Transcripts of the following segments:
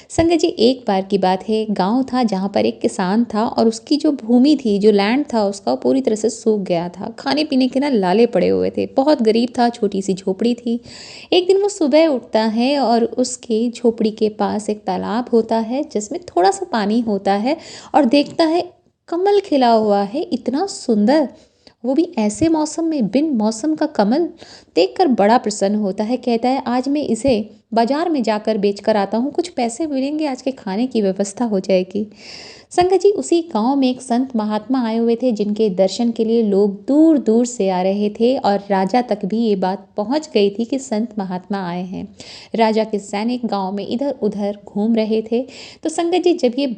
संगत जी, एक बार की बात है, गाँव था जहाँ पर एक किसान था और उसकी जो भूमि थी, जो लैंड था उसका, वो पूरी तरह से सूख गया था। खाने-पीने के ना लाले पड़े हुए थे। बहुत गरीब था, छोटी-सी झोपड़ी थी। एक दिन वो सुबह उठता है और उसकी झोपड़ी के पास एक तालाब होता है जिसमें थोड़ा-सा पानी होता है और देखता है कमल खिला हुआ है, इतना सुंदर, वो भी ऐसे मौसम में, बिन मौसम का कमल देखकर बड़ा प्रसन्न होता है। कहता है आज मैं इसे बाजार में जाकर बेच कर आता हूँ, कुछ पैसे मिलेंगे, आज के खाने की व्यवस्था हो जाएगी। संगत जी, उसी गांव में एक संत महात्मा आए हुए थे जिनके दर्शन के लिए लोग दूर दूर से आ रहे थे और राजा तक भी ये बात पहुंच गई थी कि संत महात्मा आए हैं। राजा के सैनिक गांव में इधर उधर घूम रहे थे। तो संगत जी, जब ये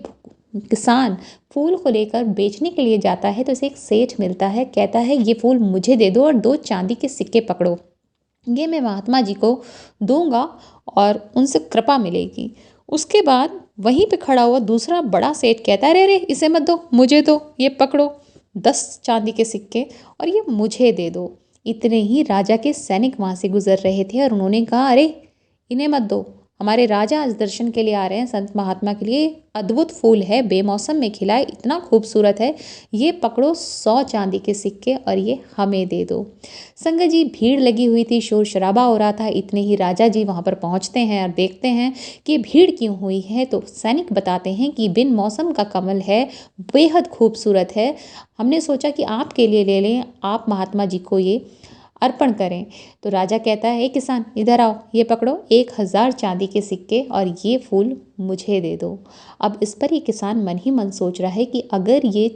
किसान फूल को लेकर बेचने के लिए जाता है तो उसे एक सेठ मिलता है। कहता है ये फूल मुझे दे दो और 2 चांदी के सिक्के पकड़ो, ये मैं महात्मा जी को दूंगा और उनसे कृपा मिलेगी। उसके बाद वहीं पे खड़ा हुआ दूसरा बड़ा सेठ कहता है, अरे अरे इसे मत दो, मुझे दो, ये पकड़ो 10 चांदी के सिक्के और ये मुझे दे दो। इतने ही राजा के सैनिक वहां से गुजर रहे थे और उन्होंने कहा, अरे इन्हें मत दो, हमारे राजा आज दर्शन के लिए आ रहे हैं, संत महात्मा के लिए। अद्भुत फूल है, बेमौसम में खिला है, इतना खूबसूरत है, ये पकड़ो 100 चांदी के सिक्के और ये हमें दे दो। संगत जी, भीड़ लगी हुई थी, शोर शराबा हो रहा था। इतने ही राजा जी वहाँ पर पहुँचते हैं और देखते हैं कि भीड़ क्यों हुई है। तो सैनिक बताते हैं कि बिन मौसम का कमल है, बेहद खूबसूरत है, हमने सोचा कि आपके लिए ले लें, आप महात्मा जी को ये अर्पण करें। तो राजा कहता है, किसान इधर आओ, ये पकड़ो 1000 चांदी के सिक्के और ये फूल मुझे दे दो। अब इस पर ये किसान मन ही मन सोच रहा है कि अगर ये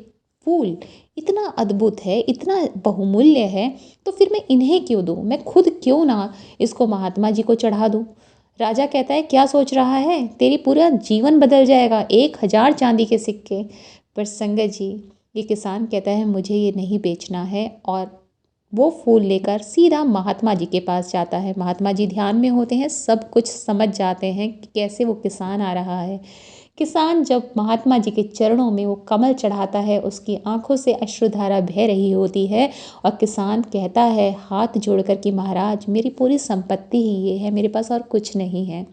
फूल इतना अद्भुत है, इतना बहुमूल्य है, तो फिर मैं इन्हें क्यों दूँ, मैं खुद क्यों ना इसको महात्मा जी को चढ़ा दूँ। राजा कहता है, क्या सोच रहा है, तेरी पूरा जीवन बदल जाएगा, 1000 चांदी के सिक्के। पर संगत जी, ये किसान कहता है मुझे ये नहीं बेचना है और वो फूल लेकर सीधा महात्मा जी के पास जाता है। महात्मा जी ध्यान में होते हैं, सब कुछ समझ जाते हैं कि कैसे वो किसान आ रहा है। किसान जब महात्मा जी के चरणों में वो कमल चढ़ाता है, उसकी आंखों से अश्रुधारा बह रही होती है और किसान कहता है हाथ जोड़कर कि महाराज, मेरी पूरी संपत्ति ही ये है, मेरे पास और कुछ नहीं है,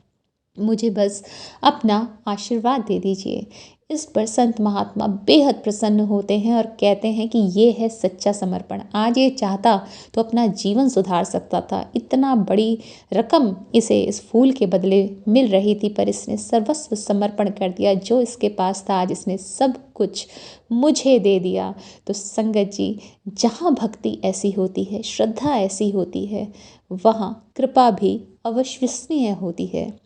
मुझे बस अपना आशीर्वाद दे दीजिए। इस पर संत महात्मा बेहद प्रसन्न होते हैं और कहते हैं कि ये है सच्चा समर्पण। आज ये चाहता तो अपना जीवन सुधार सकता था, इतना बड़ी रकम इसे इस फूल के बदले मिल रही थी, पर इसने सर्वस्व समर्पण कर दिया, जो इसके पास था आज इसने सब कुछ मुझे दे दिया। तो संगत जी, जहाँ भक्ति ऐसी होती है, श्रद्धा ऐसी होती है, वहाँ कृपा भी अविश्वसनीय होती है।